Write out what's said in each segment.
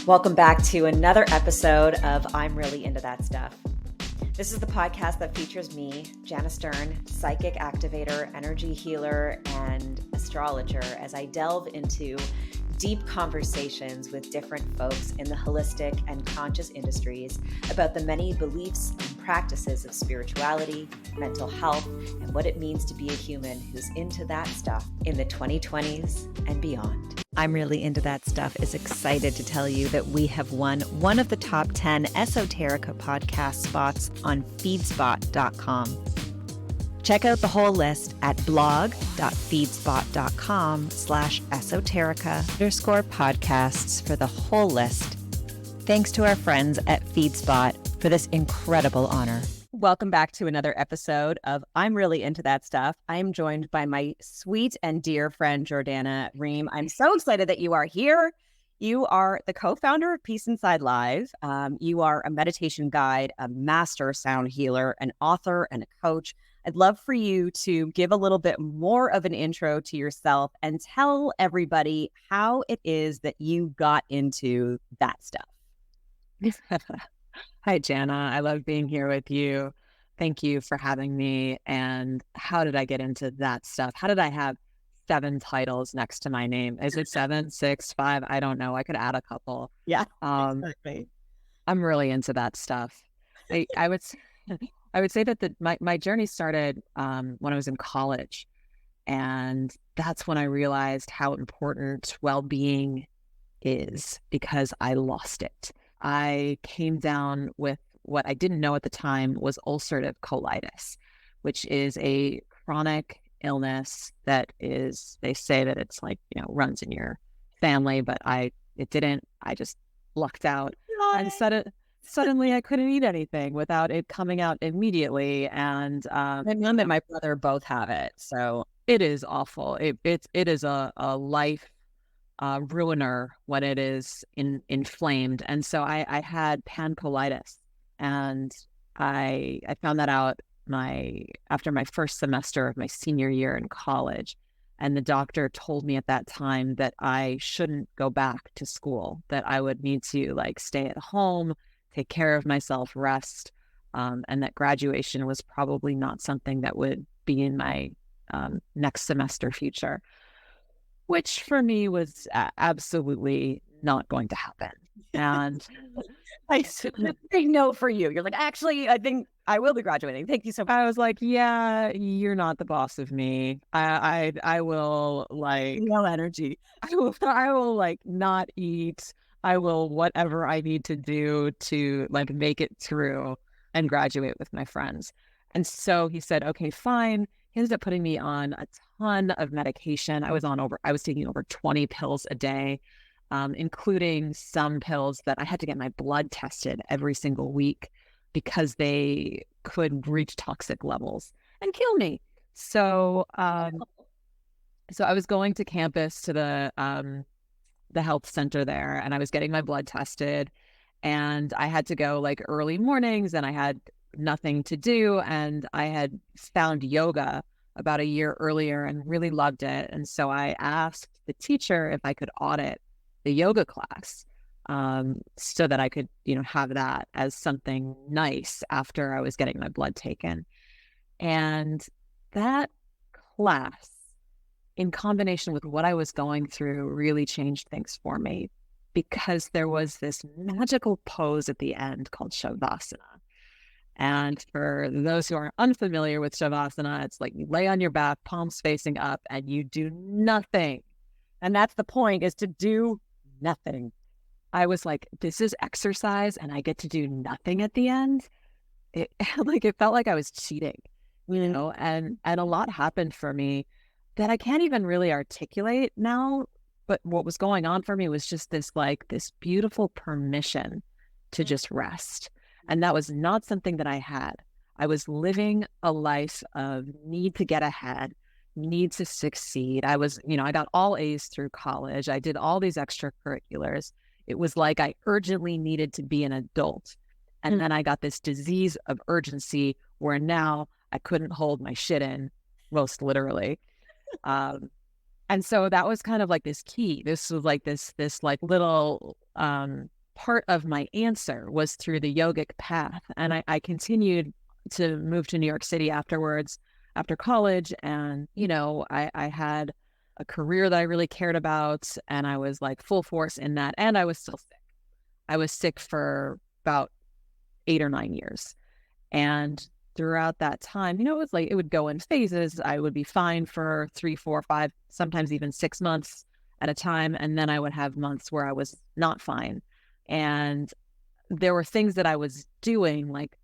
Welcome back to another episode of I'm Really Into That Stuff. This is the podcast that features me, Jana Stern, psychic activator, energy healer, and astrologer, as I delve into deep conversations with different folks in the holistic and conscious industries about the many beliefs and practices of spirituality, mental health, and what it means to be a human who's into that stuff in the 2020s and beyond. I'm Really Into That Stuff is excited to tell you that we have won one of the top 10 Esoterica podcast spots on feedspot.com. Check out the whole list at blog.feedspot.com/esoterica_podcasts for the whole list. Thanks to our friends at FeedSpot for this incredible honor. Welcome back to another episode of I'm Really Into That Stuff. I'm joined by my sweet and dear friend, Jordana Reem. I'm so excited that you are here. You are the co-founder of Peace Inside Live. You are a meditation guide, a master sound healer, an author, and a coach. I'd love for you to give a little bit more of an intro to yourself and tell everybody how it is that you got into that stuff. Hi, Jana. I love being here with you. Thank you for having me. And how did I get into that stuff? How did I have 7 titles next to my name? Is it 7, 6, 5? I don't know. I could add a couple. Yeah, exactly. I'm really into that stuff. I would say that my journey started when I was in college. And that's when I realized how important well-being is, because I lost it. I came down with what I didn't know at the time was ulcerative colitis, which is a chronic illness that is, they say that it's like, runs in your family, but it didn't. I just lucked out and suddenly I couldn't eat anything without it coming out immediately. And my mom and my brother both have it. So it is awful. It is a life ruiner when it is inflamed. And so I had pancolitis, and I found that out after my first semester of my senior year in college. And the doctor told me at that time that I shouldn't go back to school, that I would need to stay at home, take care of myself, rest, and that graduation was probably not something that would be in my next semester future, which for me was absolutely not going to happen. And I big no for you. You're like, actually, I think I will be graduating. Thank you so much. I was like, yeah, you're not the boss of me. I will no energy. I will not eat. I will whatever I need to do to make it through and graduate with my friends. And so he said, okay, fine. He ended up putting me on a ton of medication. I was taking over 20 pills a day, including some pills that I had to get my blood tested every single week because they could reach toxic levels and kill me. So I was going to campus to the health center there, and I was getting my blood tested, and I had to go early mornings, and I had nothing to do. And I had found yoga about a year earlier and really loved it. And so I asked the teacher if I could audit the yoga class, so that I could, have that as something nice after I was getting my blood taken. And that class, in combination with what I was going through, really changed things for me, because there was this magical pose at the end called Shavasana. And for those who are unfamiliar with Shavasana, it's you lay on your back, palms facing up, and you do nothing. And that's the point, is to do nothing. I was like, this is exercise and I get to do nothing at the end. It felt like I was cheating, and a lot happened for me that I can't even really articulate now. But what was going on for me was just this beautiful permission to just rest. And that was not something that I had. I was living a life of need to get ahead, need to succeed. I was, I got all A's through college. I did all these extracurriculars. It was like I urgently needed to be an adult. And then I got this disease of urgency where now I couldn't hold my shit in, most literally. And so that was kind of this key. This was this little part of my answer was through the yogic path. And I continued to move to New York City afterwards, after college. And, I had a career that I really cared about, and I was like full force in that. And I was still sick. I was sick for about 8 or 9 years. And throughout that time, it was like, it would go in phases. I would be fine for 3, 4, 5, sometimes even 6 months at a time. And then I would have months where I was not fine. And there were things that I was doing, like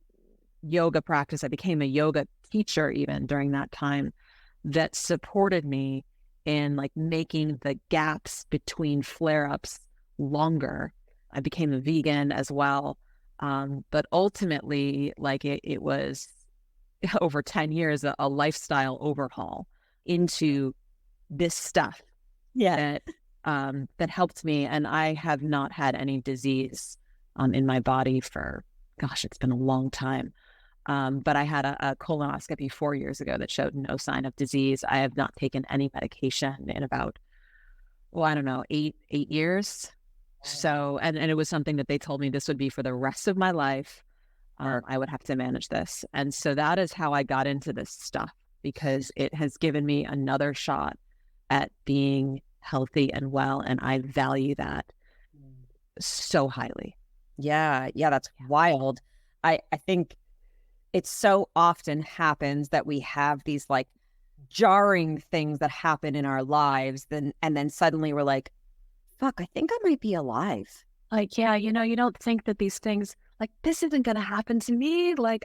yoga practice. I became a yoga teacher even during that time, that supported me in like making the gaps between flare-ups longer. I became a vegan as well. But ultimately, like it was over 10 years, a lifestyle overhaul into this stuff that helped me. And I have not had any disease in my body for, gosh, it's been a long time. But I had a colonoscopy 4 years ago that showed no sign of disease. I have not taken any medication in about, I don't know, eight years. So, and it was something that they told me this would be for the rest of my life. I would have to manage this. And so that is how I got into this stuff, because it has given me another shot at being healthy and well. And I value that so highly. Yeah, that's wild. I think it so often happens that we have these like jarring things that happen in our lives, and then suddenly we're like, fuck, I think I might be alive. Like, yeah, you don't think that these things, like, this isn't going to happen to me. Like,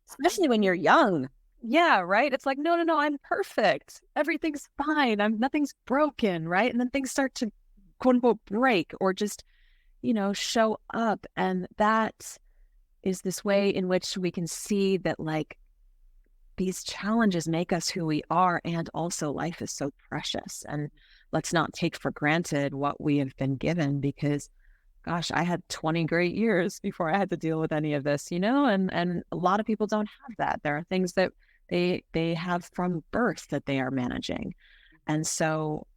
especially when you're young. Yeah, right. It's like, no, I'm perfect. Everything's fine. Nothing's broken, right? And then things start to quote unquote break or just, show up. And that is this way in which we can see that like these challenges make us who we are. And also life is so precious. And let's not take for granted what we have been given, because gosh, I had 20 great years before I had to deal with any of this, and a lot of people don't have that. There are things that they have from birth that they are managing. And so,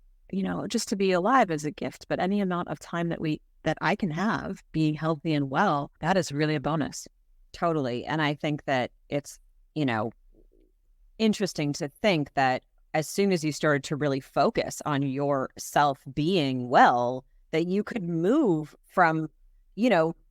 just to be alive is a gift, but any amount of time that I can have being healthy and well, that is really a bonus. Totally. And I think that it's, interesting to think that as soon as you started to really focus on yourself being well, that you could move from,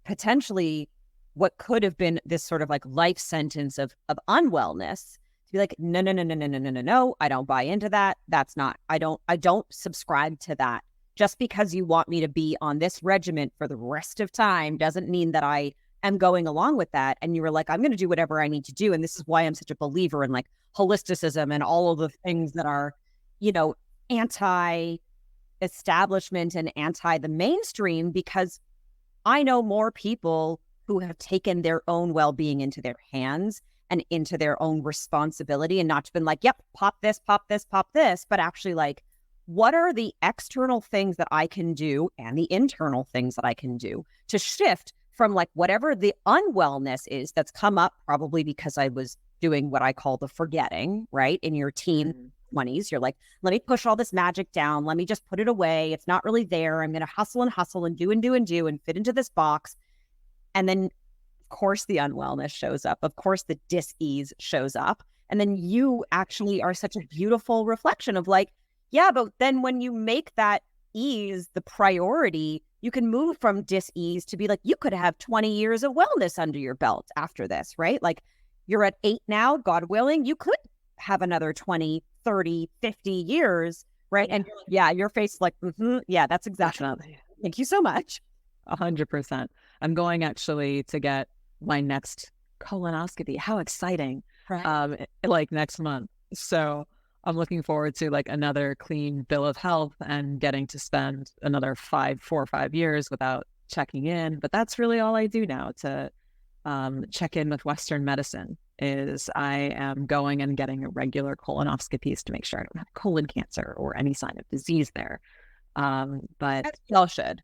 potentially what could have been this sort of like life sentence of unwellness to be like, no, I don't buy into that. That's not, I don't subscribe to that. Just because you want me to be on this regimen for the rest of time doesn't mean that I am going along with that. And you were like, I'm going to do whatever I need to do. And this is why I'm such a believer in like holisticism and all of the things that are, anti-establishment and anti the mainstream, because I know more people who have taken their own well-being into their hands and into their own responsibility, and not been like, yep, pop this, but actually like, what are the external things that I can do and the internal things that I can do to shift from like whatever the unwellness is that's come up, probably because I was doing what I call the forgetting, right? In your teen 20s, you're like, let me push all this magic down. Let me just put it away. It's not really there. I'm going to hustle and do and fit into this box. And then, of course, the unwellness shows up. Of course, the dis-ease shows up. And then you actually are such a beautiful reflection of like, yeah, but then when you make that ease the priority, you can move from dis-ease to be like, you could have 20 years of wellness under your belt after this, right? Like you're at 8 now, God willing, you could have another 20, 30, 50 years, right? And yeah, your face is like, yeah, that's exactly. Thank you so much. 100%. I'm going actually to get my next colonoscopy. How exciting. Right. Like next month. So I'm looking forward to like another clean bill of health and getting to spend another 4 or 5 years without checking in. But that's really all I do now to check in with Western medicine. Is I am going and getting a regular colonoscopies to make sure I don't have colon cancer or any sign of disease there. But y'all should,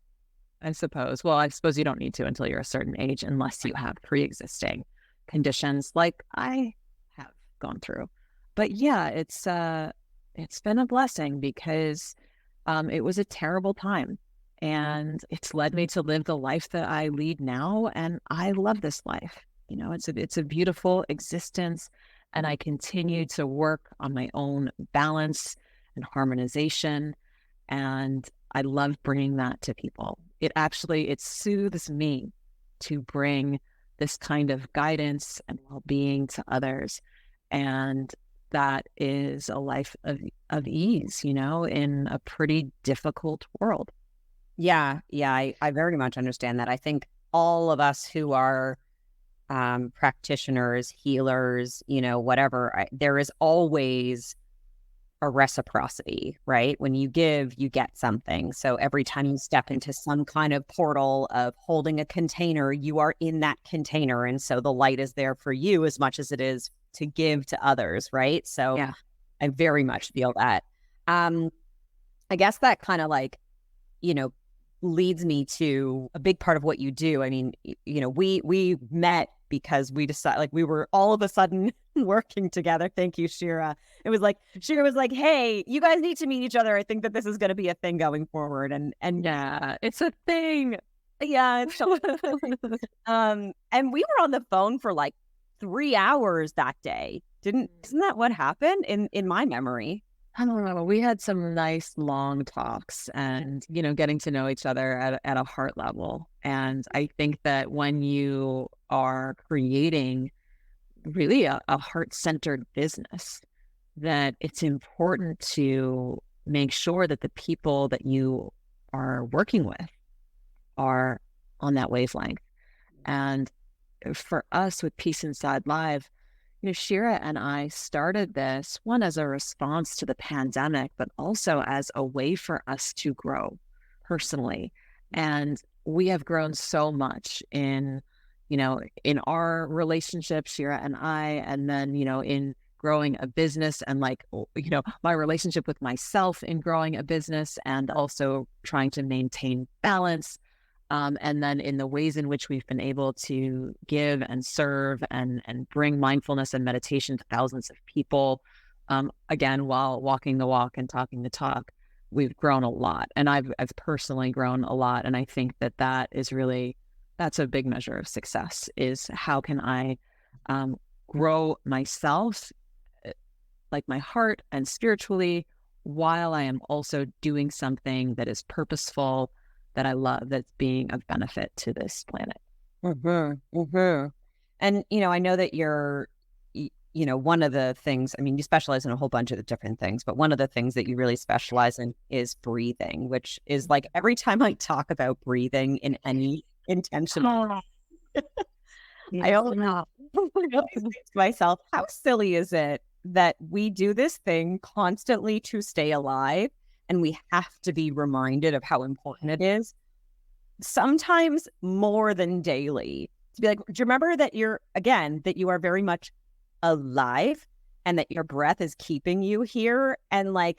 I suppose. Well, I suppose you don't need to until you're a certain age, unless you have pre-existing conditions like I have gone through. But yeah, it's been a blessing, because it was a terrible time. And it's led me to live the life that I lead now. And I love this life. It's a beautiful existence. And I continue to work on my own balance and harmonization. And I love bringing that to people. It soothes me to bring this kind of guidance and well-being to others. And that is a life of ease, in a pretty difficult world. Yeah. I very much understand that. I think all of us who are practitioners, healers, whatever, there is always a reciprocity, right? When you give, you get something. So every time you step into some kind of portal of holding a container, you are in that container. And so the light is there for you as much as it is to give to others, right? So yeah. I very much feel that. I guess that kind of leads me to a big part of what you do. I mean, we met because we decided, we were all of a sudden working together. Thank you, Shira. It was Shira was like, hey, you guys need to meet each other. I think that this is going to be a thing going forward. And yeah, it's a thing. Yeah. And we were on the phone for 3 hours that day. Isn't that what happened in my memory? I don't know. We had some nice long talks and, getting to know each other at a heart level. And I think that when you are creating really a heart-centered business, that it's important to make sure that the people that you are working with are on that wavelength. And for us with Peace Inside Live, Shira and I started this, one, as a response to the pandemic, but also as a way for us to grow personally. And we have grown so much in our relationship, Shira and I, and then, in growing a business and my relationship with myself in growing a business and also trying to maintain balance. And then in the ways in which we've been able to give and serve and bring mindfulness and meditation to thousands of people, again, while walking the walk and talking the talk, we've grown a lot. And I've personally grown a lot. And I think that is really, that's a big measure of success, is how can I grow myself, like my heart and spiritually, while I am also doing something that is purposeful, that I love, that's being of benefit to this planet. And, I know that you're, one of the things, I mean, you specialize in a whole bunch of different things, but one of the things that you really specialize in is breathing, which is every time I talk about breathing in any intentional, I always think to myself, how silly is it that we do this thing constantly to stay alive? And we have to be reminded of how important it is, sometimes more than daily, to be do you remember that you are very much alive and that your breath is keeping you here? And I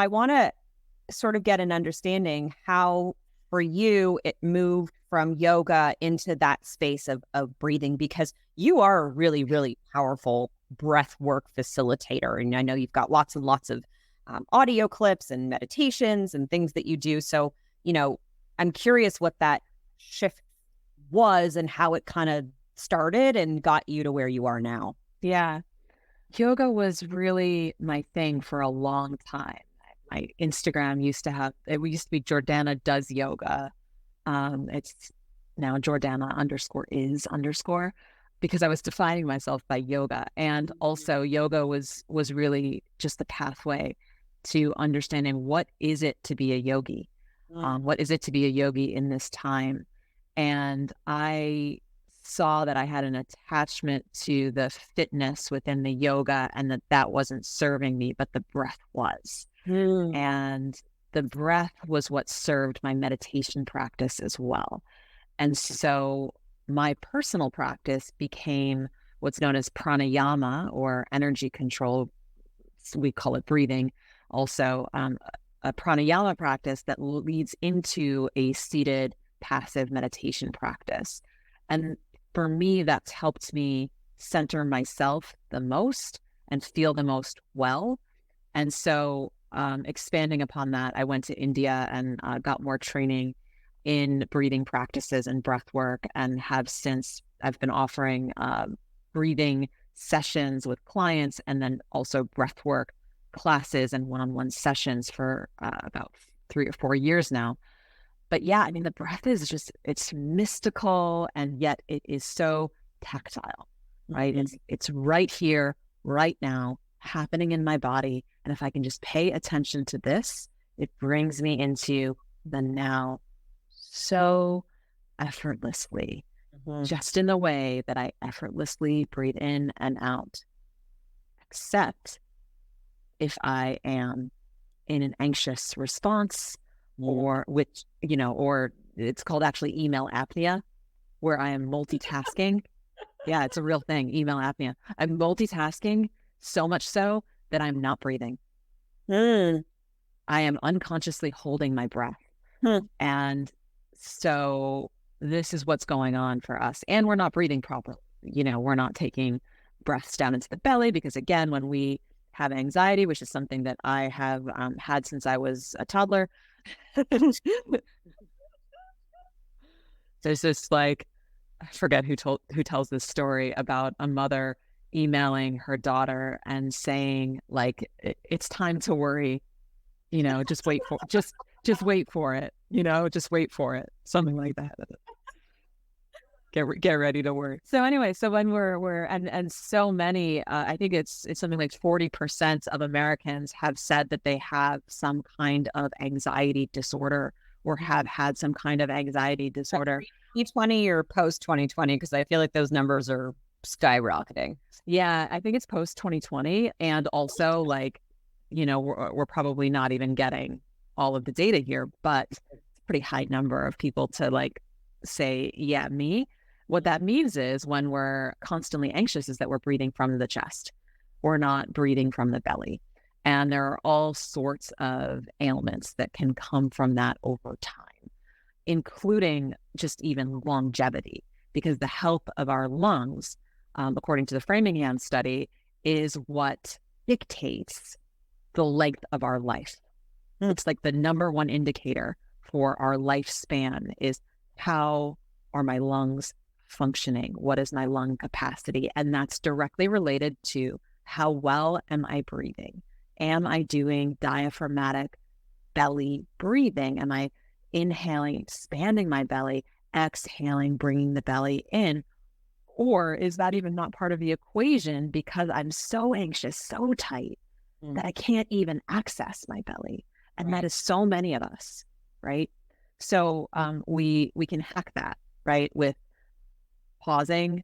want to sort of get an understanding how for you it moved from yoga into that space of breathing, because you are a really, really powerful breath work facilitator. And I know you've got lots and lots of audio clips and meditations and things that you do. So, I'm curious what that shift was and how it kind of started and got you to where you are now. Yeah. Yoga was really my thing for a long time. My Instagram used to be Jordana Does Yoga. It's now Jordana_is_, because I was defining myself by yoga. And also yoga was really just the pathway to understanding what is it to be a yogi? What is it to be a yogi in this time? And I saw that I had an attachment to the fitness within the yoga, and that wasn't serving me, but the breath was. And the breath was what served my meditation practice as well. And so my personal practice became what's known as pranayama, or energy control. We call it breathing. Also, a pranayama practice that leads into a seated passive meditation practice. And for me, that's helped me center myself the most and feel the most well. And so expanding upon that, I went to India and got more training in breathing practices and breath work, and I've been offering breathing sessions with clients, and then also breath work classes and one-on-one sessions for about 3 or 4 years now. But yeah, I mean, the breath is just, it's mystical, and yet it is so tactile, right? It's right here, right now, happening in my body. And if I can just pay attention to this, it brings me into the now so effortlessly, just in the way that I effortlessly breathe in and out. Except if I am in an anxious response, or or it's called actually email apnea, where I am multitasking. Yeah, it's a real thing, email apnea. I'm multitasking so much so that I'm not breathing. I am unconsciously holding my breath. And so this is what's going on for us. And we're not breathing properly. We're not taking breaths down into the belly, because again, when we have anxiety, which is something that I have had since I was a toddler, there's this, like, I forget who tells this story about a mother emailing her daughter and saying, like, it's time to worry, just wait for just wait for it, just wait for it, something like that. Get ready to work. So anyway, so when we're and so many, I think it's something like 40% of Americans have said that they have some kind of anxiety disorder, or have had some kind of anxiety disorder. Pre-20 or post-2020? Because I feel like those numbers are skyrocketing. Yeah, I think it's post-2020, and also, like, we're probably not even getting all of the data here, but it's a pretty high number of people to, like, say, yeah, me. What that means is, when we're constantly anxious, is that we're breathing from the chest. We're not breathing from the belly. And there are all sorts of ailments that can come from that over time, including just even longevity, because the health of our lungs, according to the Framingham study, is what dictates the length of our life. It's like the number one indicator for our lifespan is, how are my lungs functioning? What is my lung capacity? And that's directly related to, how well am I breathing? Am I doing diaphragmatic belly breathing? Am I inhaling, expanding my belly, exhaling, bringing the belly in? Or is that even not part of the equation, because I'm so anxious, so tight, that I can't even access my belly? And that is so many of us, right? So we can hack that, right, with pausing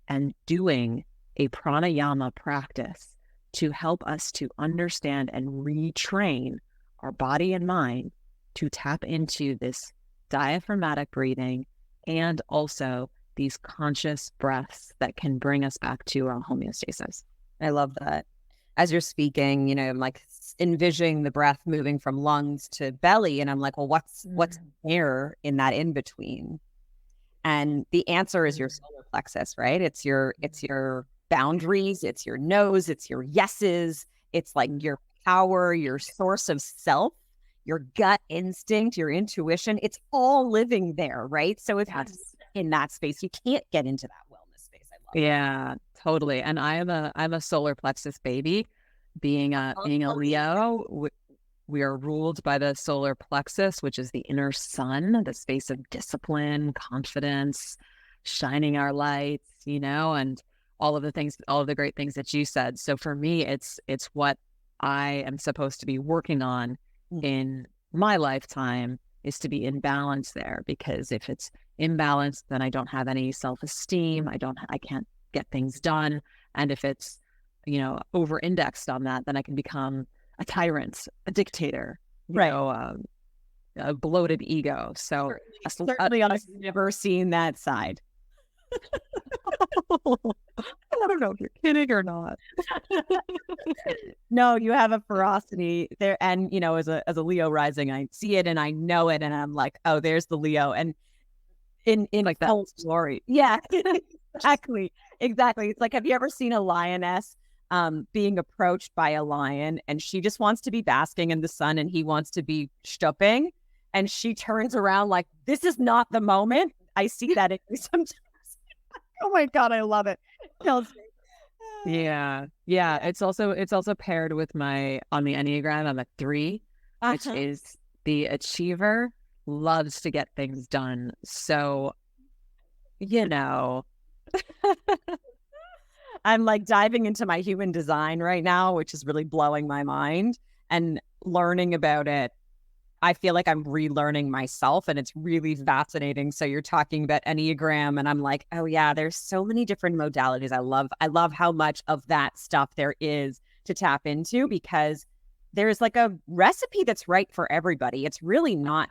and doing a pranayama practice to help us to understand and retrain our body and mind to tap into this diaphragmatic breathing, and also these conscious breaths that can bring us back to our homeostasis. I love that. As you're speaking, I'm like envisioning the breath moving from lungs to belly, and I'm like, well, what's there in that in between? And the answer is your solar plexus, right? It's your boundaries, it's your no's, it's your yeses, it's like your power, your source of self, your gut instinct, your intuition. It's all living there, right? So if you're in that space, you can't get into that wellness space. I love Yeah, totally. And I'm a solar plexus baby, being a Leo. We are ruled by the solar plexus, which is the inner sun, the space of discipline, confidence, shining our lights, and all of the great things that you said. So for me, it's what I am supposed to be working on in my lifetime, is to be in balance there. Because if it's imbalanced, then I don't have any self-esteem. I can't get things done. And if it's, over indexed on that, then I can become a tyrant, a dictator, a bloated ego. So certainly I've never seen that side. I don't know if you're kidding or not. No, you have a ferocity there. And, as a Leo rising, I see it and I know it. And I'm like, oh, there's the Leo. And in like that story. Yeah, exactly. It's like, have you ever seen a lioness being approached by a lion, and she just wants to be basking in the sun and he wants to be stooping. And she turns around like, this is not the moment. I see that in you sometimes. Oh my God, I love it. Kills me. Yeah. It's also paired with on the Enneagram, I'm a 3, which is the achiever, loves to get things done. So, I'm like diving into my human design right now, which is really blowing my mind, and learning about it. I feel like I'm relearning myself, and it's really fascinating. So you're talking about Enneagram, and I'm like, oh yeah, there's so many different modalities. I love how much of that stuff there is to tap into, because there's like a recipe that's right for everybody. It's really not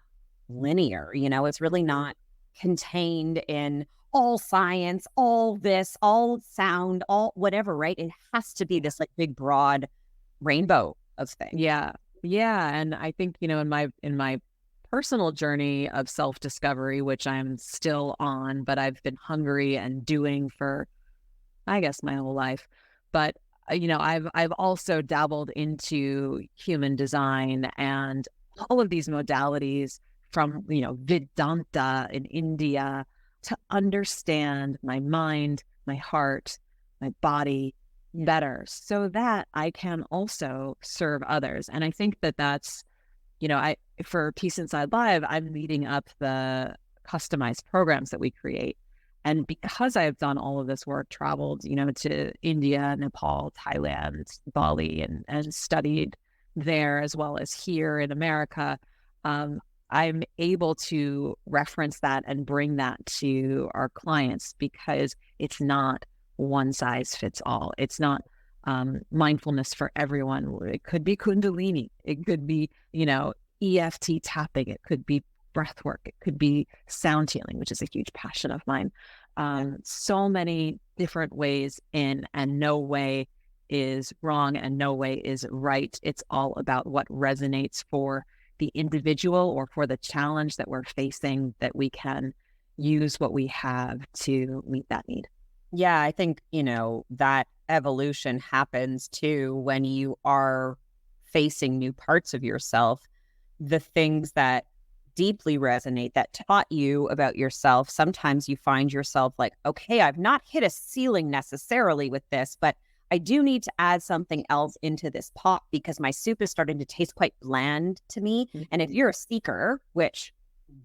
linear, it's really not contained in all science, all this, all sound, all whatever, right? It has to be this like big, broad rainbow of things. Yeah. And I think, in my personal journey of self-discovery, which I'm still on, but I've been hungry and doing for, I guess, my whole life. But, I've also dabbled into human design and all of these modalities from, Vedanta in India, to understand my mind, my heart, my body better, so that I can also serve others. And I think that that's, for Peace Inside Live, I'm leading up the customized programs that we create. And because I've done all of this work, traveled, to India, Nepal, Thailand, Bali, and studied there as well as here in America, I'm able to reference that and bring that to our clients, because it's not one size fits all. It's not mindfulness for everyone. It could be Kundalini. It could be, EFT tapping. It could be breathwork. It could be sound healing, which is a huge passion of mine. So many different ways in, and no way is wrong and no way is right. It's all about what resonates for the individual or for the challenge that we're facing, that we can use what we have to meet that need. Yeah, I think, that evolution happens too when you are facing new parts of yourself. The things that deeply resonate, that taught you about yourself, sometimes you find yourself like, okay, I've not hit a ceiling necessarily with this, but I do need to add something else into this pot because my soup is starting to taste quite bland to me. Mm-hmm. And if you're a seeker, which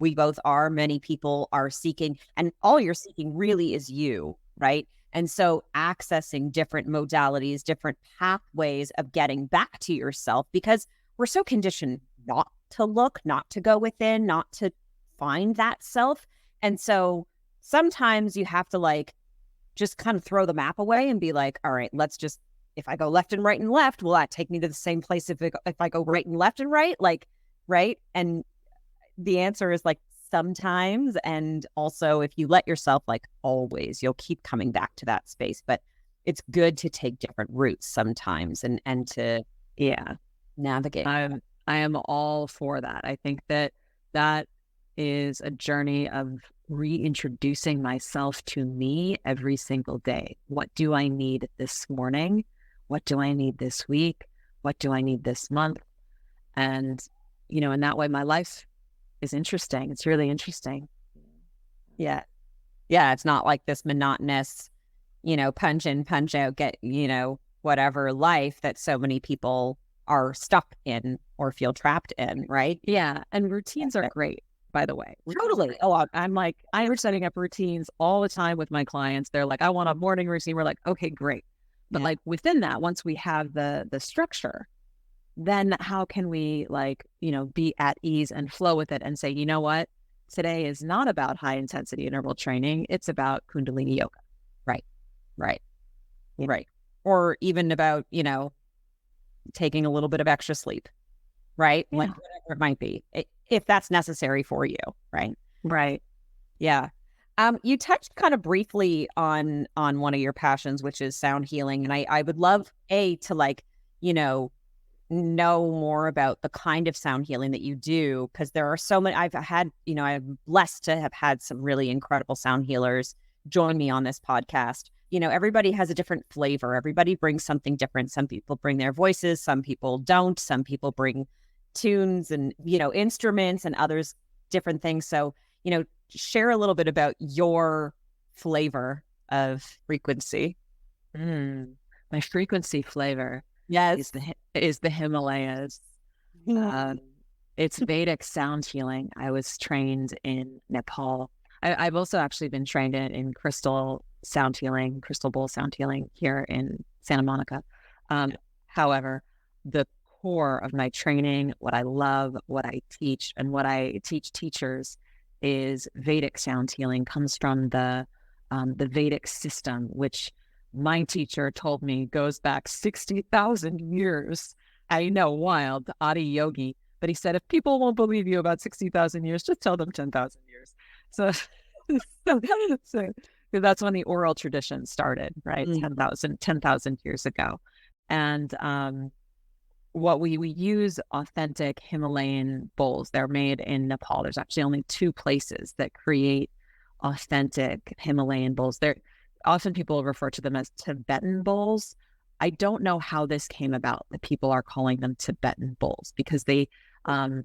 we both are, many people are seeking, and all you're seeking really is you, right? And so accessing different modalities, different pathways of getting back to yourself, because we're so conditioned not to look, not to go within, not to find that self. And so sometimes you have to just kind of throw the map away and be like, all right, let's just, if I go left and right and left, will that take me to the same place if I go right and left and right? Right? And the answer is sometimes. And also, if you let yourself, always, you'll keep coming back to that space. But it's good to take different routes sometimes and to navigate. I am all for that. I think that is a journey of reintroducing myself to me every single day. What do I need this morning? What do I need this week? What do I need this month? And, in that way, my life is interesting. It's really interesting. Yeah. Yeah. It's not like this monotonous, punch in, punch out, get, whatever life that so many people are stuck in or feel trapped in, right? Yeah. And routines are great, by the way. Totally. Oh, I'm setting up routines all the time with my clients. They're like, I want a morning routine. We're like, okay, great. But within that, once we have the structure, then how can we be at ease and flow with it and say, you know what? Today is not about high intensity interval training. It's about Kundalini yoga. Right. Or even about, taking a little bit of extra sleep, right? Yeah. Whatever it might be, if that's necessary for you, right? Right. Yeah. You touched kind of briefly on one of your passions, which is sound healing. And I would love know more about the kind of sound healing that you do, because there are so many. I'm blessed to have had some really incredible sound healers join me on this podcast. everybody has a different flavor. Everybody brings something different. Some people bring their voices, some people don't. Some people bring tunes and, instruments, and others different things. So, share a little bit about your flavor of frequency. My frequency flavor Yes. is the Himalayas. It's Vedic sound healing. I was trained in Nepal. I've also actually been trained in crystal sound healing, crystal bowl sound healing here in Santa Monica. However, the core of my training, what I love, what I teach, and what I teach teachers is Vedic sound healing. Comes from the Vedic system, which my teacher told me goes back 60,000 years. I know, wild, Adi Yogi. But he said, if people won't believe you about 60,000 years, just tell them 10,000 years. So, so that's when the oral tradition started, right? 10,000 years ago. And what we use authentic Himalayan bowls. They're made in Nepal. There's actually only 2 places that create authentic Himalayan bowls. They're often people refer to them as Tibetan bowls. I don't know how this came about that people are calling them Tibetan bowls, because they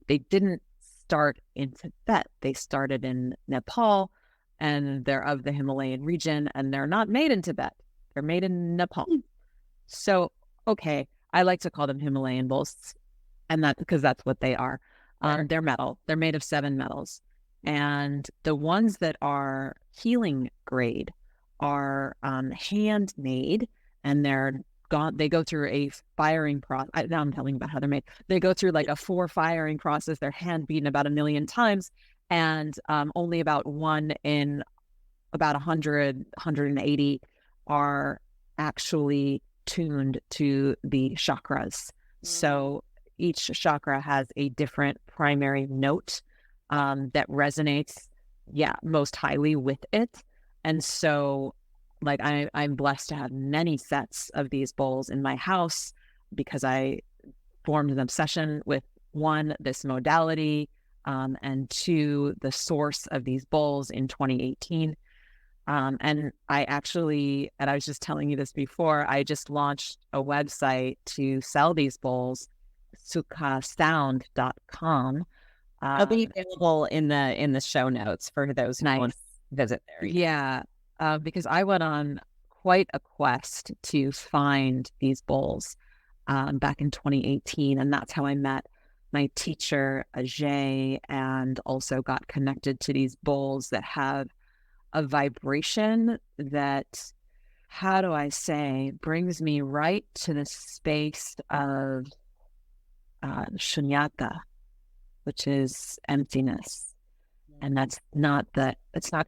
didn't start in Tibet. They started in Nepal, and they're of the Himalayan region, and they're not made in Tibet. They're made in Nepal. So, okay, I like to call them Himalayan bowls, and that because that's what they are. They're metal. They're made of 7 metals. And the ones that are healing grade are handmade, and they go through a firing process. Now I'm telling you about how they're made. They go through like a 4 firing process. They're hand beaten about 1 million times, and only about 1 in about 100, 180 are actually tuned to the chakras. So each chakra has a different primary note that resonates, most highly with it. And so, like, I'm blessed to have many sets of these bowls in my house, because I formed an obsession with 1, this modality, and 2, the source of these bowls in 2018. And I was just telling you this before, I just launched a website to sell these bowls, sukhasound.com. It'll be available in the show notes for those who want to visit there. Yeah. Because I went on quite a quest to find these bowls back in 2018. And that's how I met my teacher, Ajay, and also got connected to these bowls that have a vibration that, how do I say, brings me right to the space of shunyata, which is emptiness. And it's not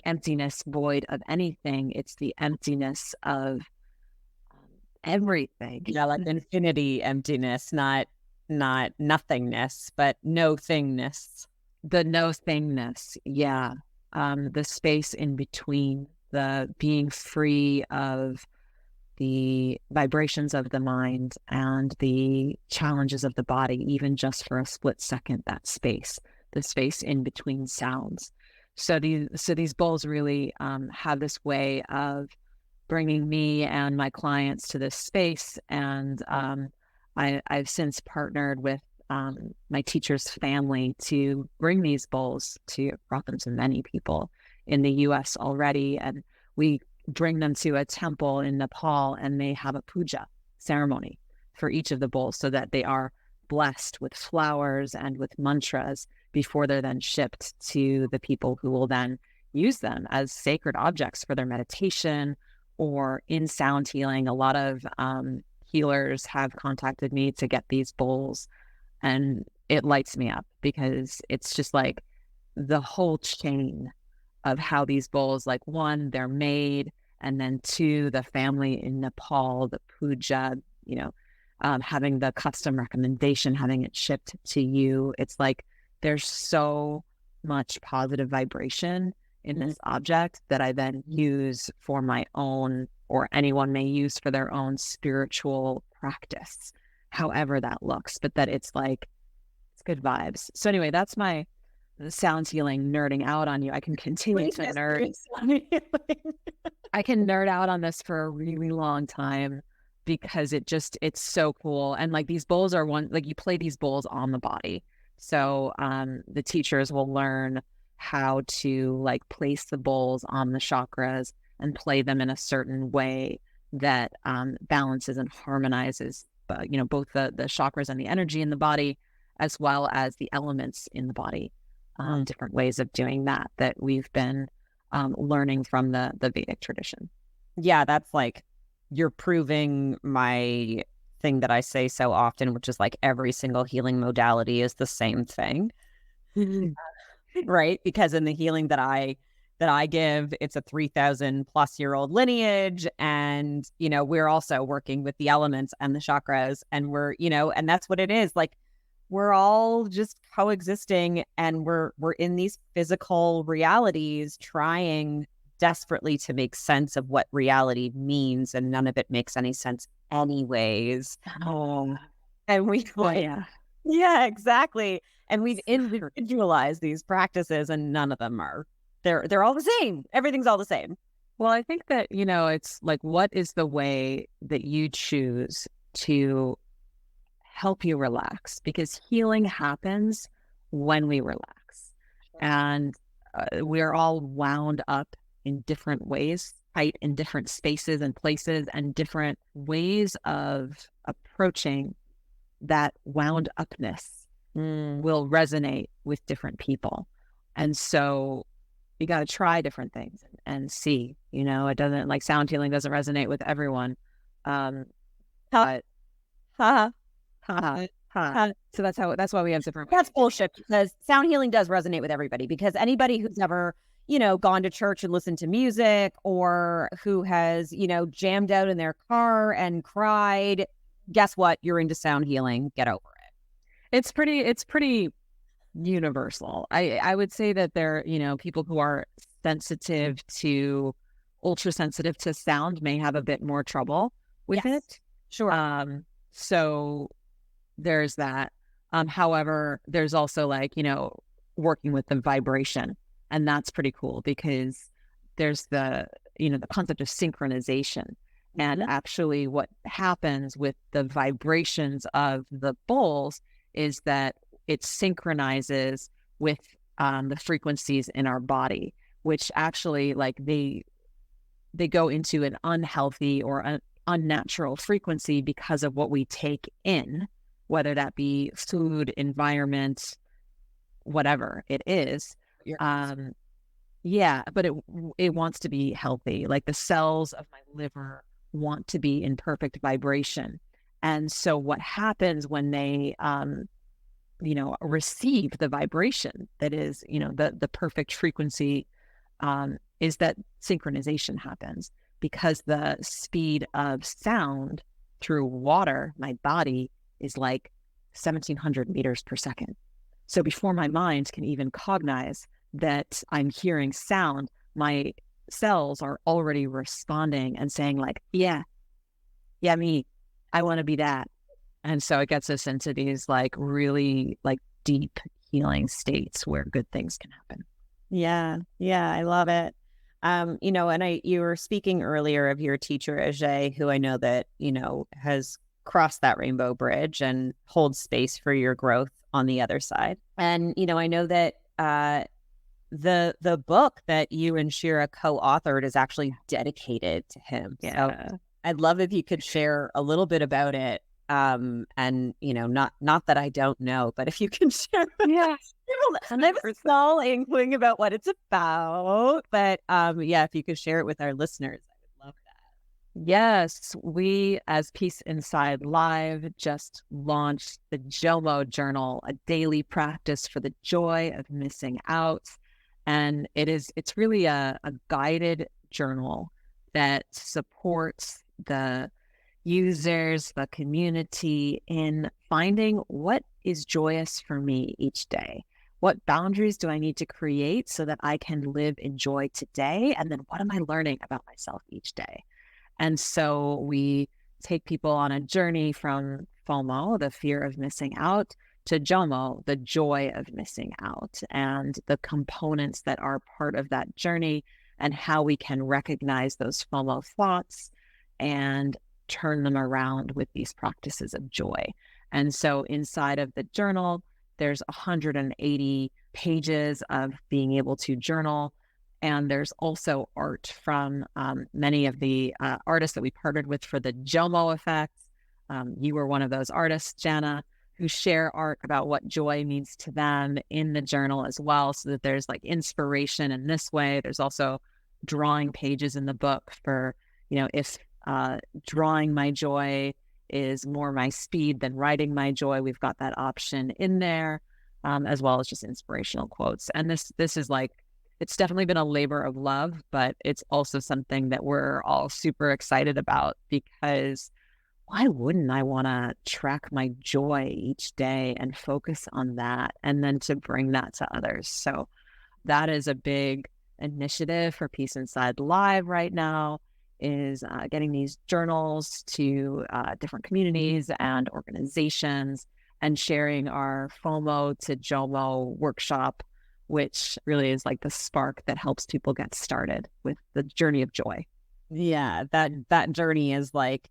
emptiness void of anything. It's the emptiness of everything. Yeah, like infinity emptiness, not nothingness, but no thingness. The no thingness. Yeah. The space in between, the being free of the vibrations of the mind and the challenges of the body, even just for a split second, that space, the space in between sounds. So these bowls really have this way of bringing me and my clients to this space. And I've since partnered with my teacher's family to bring these bowls brought them to many people in the US already. And we bring them to a temple in Nepal, and they have a puja ceremony for each of the bowls, so that they are blessed with flowers and with mantras before they're then shipped to the people who will then use them as sacred objects for their meditation or in sound healing. A lot of healers have contacted me to get these bowls, and it lights me up, because it's just like the whole chain of how these bowls, like, 1, they're made, and then 2, the family in Nepal, the puja, having the custom recommendation, having it shipped to you. It's like there's so much positive vibration in this object that I then use for my own, or anyone may use for their own spiritual practice, however that looks, but that it's like, it's good vibes. So anyway, that's my sound healing nerding out on you. I can continue to nerd. I can nerd out on this for a really long time because it's so cool. And like these bowls are you play these bowls on the body. So the teachers will learn how to like place the bowls on the chakras and play them in a certain way that balances and harmonizes, both the chakras and the energy in the body, as well as the elements in the body. Different ways of doing that we've been learning from the Vedic tradition. Yeah, that's like, you're proving my thing that I say so often, which is like every single healing modality is the same thing. Right? Because in the healing that I give, it's a 3,000 plus year old lineage. And, we're also working with the elements and the chakras, and we're, and that's what it is. Like, we're all just coexisting, and we're in these physical realities trying desperately to make sense of what reality means, and none of it makes any sense anyways. And we yeah, exactly. And we've individualized these practices, and none of them are. They're all the same. Everything's all the same. Well, I think that, it's like, what is the way that you choose to help you relax? Because healing happens when we relax. And we're all wound up in different ways, tight in different spaces and places, and different ways of approaching that wound upness will resonate with different people. And so you got to try different things and see, it doesn't, like, sound healing doesn't resonate with everyone. But so that's why we have different. That's bullshit, because sound healing does resonate with everybody, because anybody who's ever, gone to church and listened to music, or who has, jammed out in their car and cried, guess what? You're into sound healing. Get over it. It's pretty universal. I would say that there, people who are ultra sensitive to sound may have a bit more trouble with it. Sure. So there's that. However, there's also like, working with the vibration, and that's pretty cool, because there's the concept of synchronization. And actually what happens with the vibrations of the bowls is that it synchronizes with the frequencies in our body, which actually, like, they go into an unhealthy or an unnatural frequency because of what we take in, whether that be food, environment, whatever it is. But it wants to be healthy. Like, the cells of my liver want to be in perfect vibration. And so what happens when they receive the vibration that is, the perfect frequency, is that synchronization happens, because the speed of sound through water, my body, is like 1,700 meters per second. So before my mind can even cognize that I'm hearing sound, my cells are already responding and saying like, yeah, me, I want to be that. And so it gets us into these like really like deep healing states where good things can happen. Yeah, I love it. And you were speaking earlier of your teacher, Ajay, who I know that, has crossed that rainbow bridge and holds space for your growth on the other side. And, I know that the book that you and Shira co-authored is actually dedicated to him. Yeah. So I'd love if you could share a little bit about it. And, not that I don't know, but if you can share. Yeah. And I have a small inkling about what it's about, but if you could share it with our listeners, I would love that. Yes, we as Peace Inside Live just launched the JOMO journal, a daily practice for the joy of missing out. And it's really a guided journal that supports the users, the community, in finding what is joyous for me each day. What boundaries do I need to create so that I can live in joy today? And then what am I learning about myself each day? And so we take people on a journey from FOMO, the fear of missing out, to JOMO, the joy of missing out, and the components that are part of that journey, and how we can recognize those FOMO thoughts and turn them around with these practices of joy. And so inside of the journal, there's 180 pages of being able to journal. And there's also art from many of the artists that we partnered with for the JOMO effect. You were one of those artists, Jana, who share art about what joy means to them in the journal as well, so that there's like inspiration in this way. There's also drawing pages in the book for, if drawing my joy is more my speed than writing my joy, we've got that option in there, as well as just inspirational quotes. And this is like, it's definitely been a labor of love, but it's also something that we're all super excited about, because why wouldn't I want to track my joy each day and focus on that, and then to bring that to others? So that is a big initiative for Peace Inside Live right now, is getting these journals to different communities and organizations, and sharing our FOMO to JOMO workshop, which really is like the spark that helps people get started with the journey of joy. Yeah, that journey is like,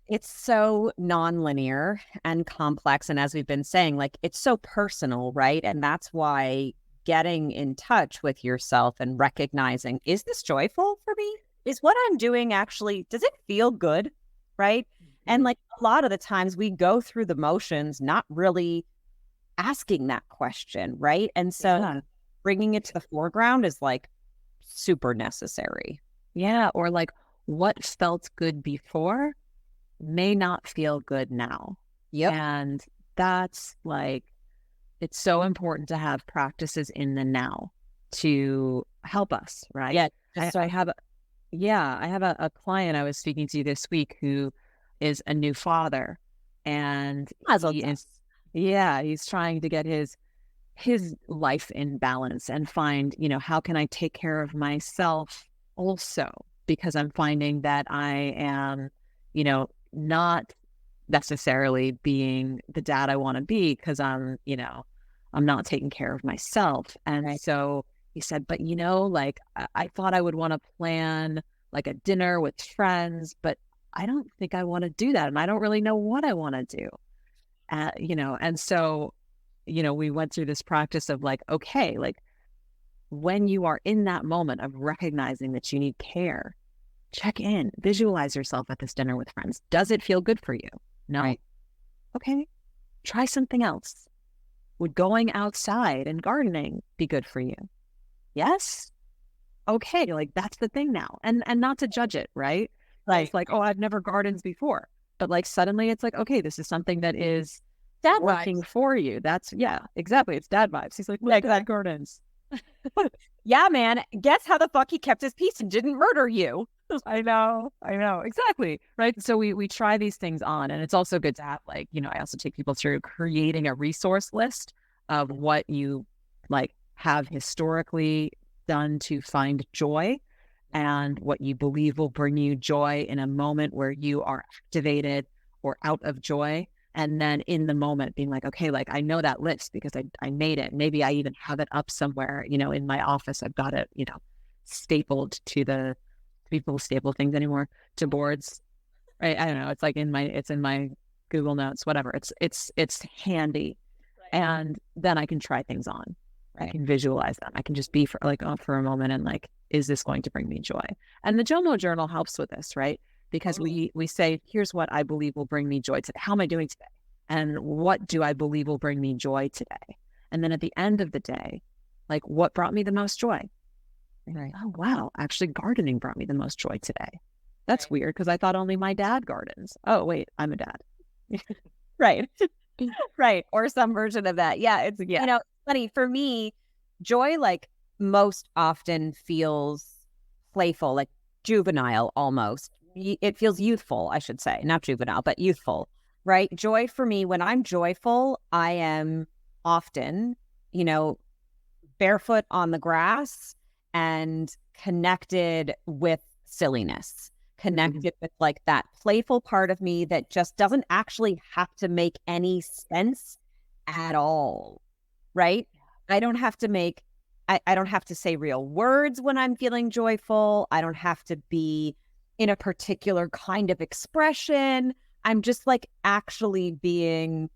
it's so nonlinear and complex. And as we've been saying, like, it's so personal, right? And that's why getting in touch with yourself and recognizing, is this joyful for me? Is what I'm doing actually, does it feel good? Right. And like a lot of the times we go through the motions, not really asking that question. Right. And so bringing it to the foreground is like super necessary. Yeah. Or like, what felt good before may not feel good now. Yep. And that's like, it's so important to have practices in the now to help us, right? Yeah. I have a client I was speaking to this week who is a new father, and he's trying to get his life in balance and find, how can I take care of myself also, because I'm finding that I am, not necessarily being the dad I want to be, because I'm not taking care of myself. And so he said, but like I thought I would want to plan like a dinner with friends, but I don't think I want to do that. And I don't really know what I want to do. And so, we went through this practice of like, okay, like when you are in that moment of recognizing that you need care, check in, visualize yourself at this dinner with friends. Does it feel good for you? No. Right. Okay. Try something else. Would going outside and gardening be good for you? Yes. Okay. Like that's the thing now. And not to judge it, right? Like, it's like, oh, I've never gardened before. But like suddenly it's like, okay, this is something that is dad working vibes for you. That's, yeah, exactly. It's dad vibes. He's like, look, dad gardens. Yeah, man. Guess how the fuck he kept his peace and didn't murder you? I know. Exactly. Right. So we try these things on, and it's also good to have like, I also take people through creating a resource list of what you like have historically done to find joy, and what you believe will bring you joy in a moment where you are activated or out of joy. And then in the moment being like, okay, like I know that list because I made it. Maybe I even have it up somewhere, in my office. I've got it, stapled to people staple things anymore to boards, right? I don't know. It's like in my Google Notes, whatever. It's handy. Right. And then I can try things on. Right. I can visualize them. I can just be for a moment and like, is this going to bring me joy? And the JOMO journal helps with this, right? Because we say, here's what I believe will bring me joy today. How am I doing today? And what do I believe will bring me joy today? And then at the end of the day, like what brought me the most joy? Right. Oh, wow. Actually, gardening brought me the most joy today. That's weird because I thought only my dad gardens. Oh, wait, I'm a dad. Right. Right. Or some version of that. Yeah. It's funny for me, joy like most often feels playful, like juvenile almost. It feels youthful, I should say, not juvenile, but youthful, right? Joy for me, when I'm joyful, I am often, barefoot on the grass and connected with silliness, connected with like that playful part of me that just doesn't actually have to make any sense at all, right? I don't have to make, I don't have to say real words when I'm feeling joyful. I don't have to be in a particular kind of expression. I'm just like actually being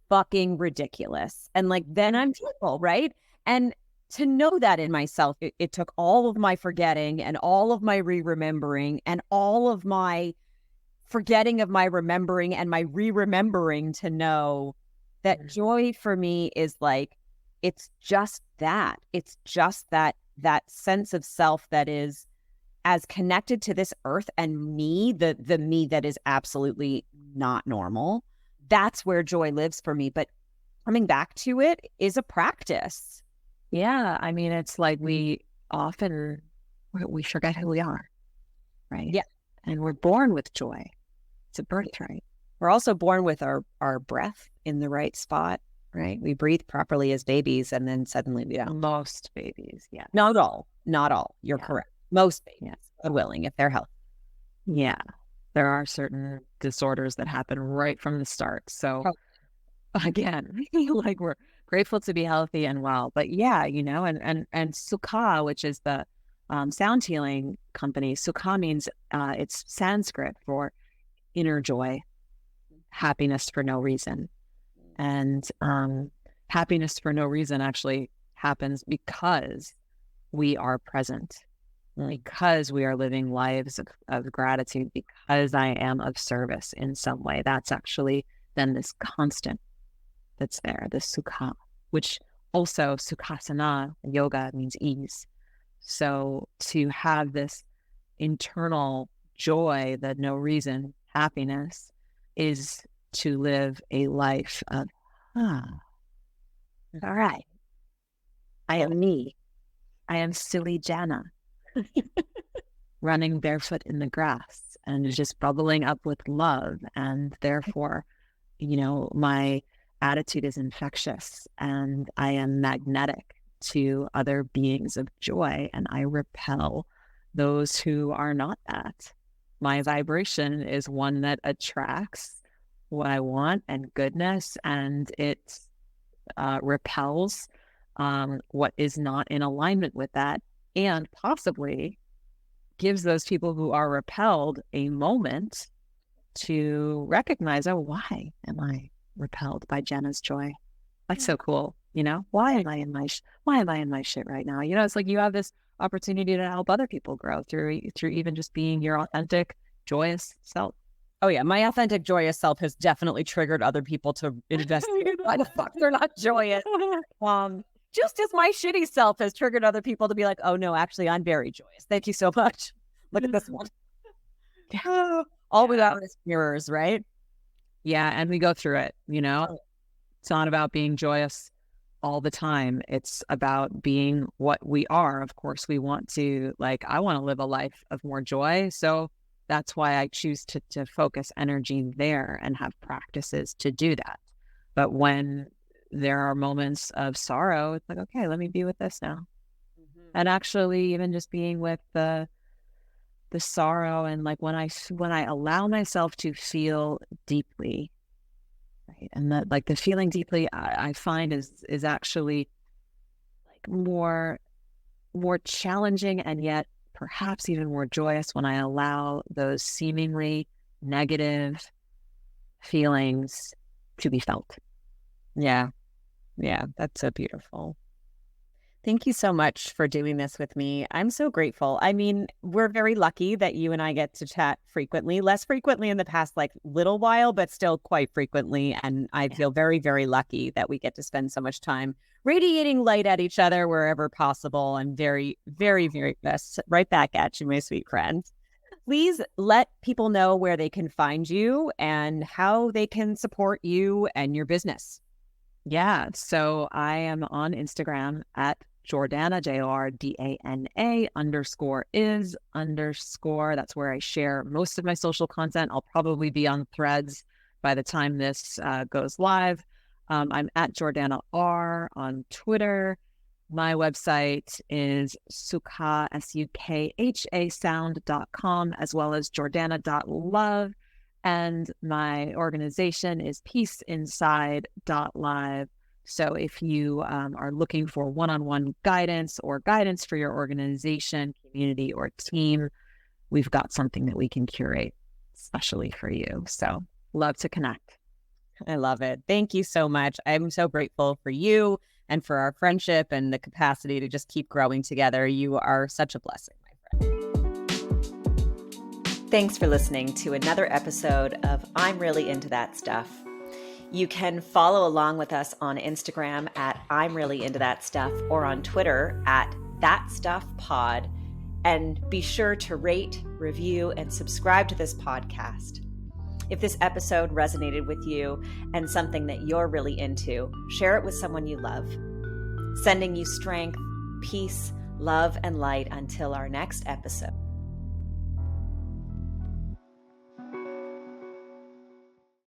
fucking ridiculous. And like, then I'm joyful, right? And to know that in myself, it took all of my forgetting and all of my re-remembering and all of my forgetting of my remembering and my re-remembering to know that joy for me is like, it's just that. It's just that sense of self that is as connected to this earth and me, the me that is absolutely not normal. That's where joy lives for me. But coming back to it is a practice. Yeah. I mean, it's like we often, we forget who we are, right? Yeah. And we're born with joy. It's a birthright. We're also born with our breath in the right spot, right? We breathe properly as babies and then suddenly we don't. Most babies, yeah. Not all. You're correct. Most babies, God willing, if they're healthy. Yeah. There are certain disorders that happen right from the start. So again, like we're grateful to be healthy and well. But yeah, you know, and Sukha, which is the sound healing company, Sukha means it's Sanskrit for inner joy, happiness for no reason. And happiness for no reason actually happens because we are present, because we are living lives of gratitude, because I am of service in some way. That's actually then this constant that's there, the Sukha, which also Sukhasana, yoga means ease. So to have this internal joy, the no reason happiness, is to live a life of, all right, I am me. I am silly Jana, running barefoot in the grass and just bubbling up with love. And therefore, you know, my attitude is infectious and I am magnetic to other beings of joy, and I repel those who are not that. My vibration is one that attracts what I want and goodness, and it repels what is not in alignment with that, and possibly gives those people who are repelled a moment to recognize, oh, why am I repelled by Jenna's joy? That's so cool. You know, why am I in my shit right now? You know, it's like you have this opportunity to help other people grow through even just being your authentic, joyous self. Oh yeah, my authentic, joyous self has definitely triggered other people to investigate why the fuck they're not joyous. Just as my shitty self has triggered other people to be like, oh no, actually, I'm very joyous. Thank you so much. Look at this one. All without mirrors, right? Yeah, and we go through it, you know. It's not about being joyous all the time. It's about being what we are. Of course, we want to, like, I want to live a life of more joy. So that's why I choose to focus energy there and have practices to do that. But when there are moments of sorrow, it's like, okay, let me be with this now. And actually, even just being with the sorrow, and like when I allow myself to feel deeply, right, and that like the feeling deeply, I find is actually like more challenging, and yet perhaps even more joyous when I allow those seemingly negative feelings to be felt. Yeah, that's so beautiful. Thank you so much for doing this with me. I'm so grateful. I mean, we're very lucky that you and I get to chat frequently, less frequently in the past, like little while, but still quite frequently. And I feel very, very lucky that we get to spend so much time radiating light at each other wherever possible. I'm very, very, very best. Right back at you, my sweet friend. Please let people know where they can find you and how they can support you and your business. Yeah. So I am on Instagram at Jordana, JORDANA _is_. That's where I share most of my social content. I'll probably be on Threads by the time this goes live. I'm at Jordana R on Twitter. My website is Sukha, SUKHA sound.com, as well as Jordana.love. And my organization is peaceinside.live. So if you are looking for one-on-one guidance or guidance for your organization, community, or team, we've got something that we can curate especially for you. So love to connect. I love it. Thank you so much. I'm so grateful for you and for our friendship and the capacity to just keep growing together. You are such a blessing, my friend. Thanks for listening to another episode of I'm Really Into That Stuff. You can follow along with us on Instagram at I'm Really Into That Stuff or on Twitter at That Stuff Pod. And be sure to rate, review, and subscribe to this podcast. If this episode resonated with you and something that you're really into, share it with someone you love. Sending you strength, peace, love, and light until our next episode.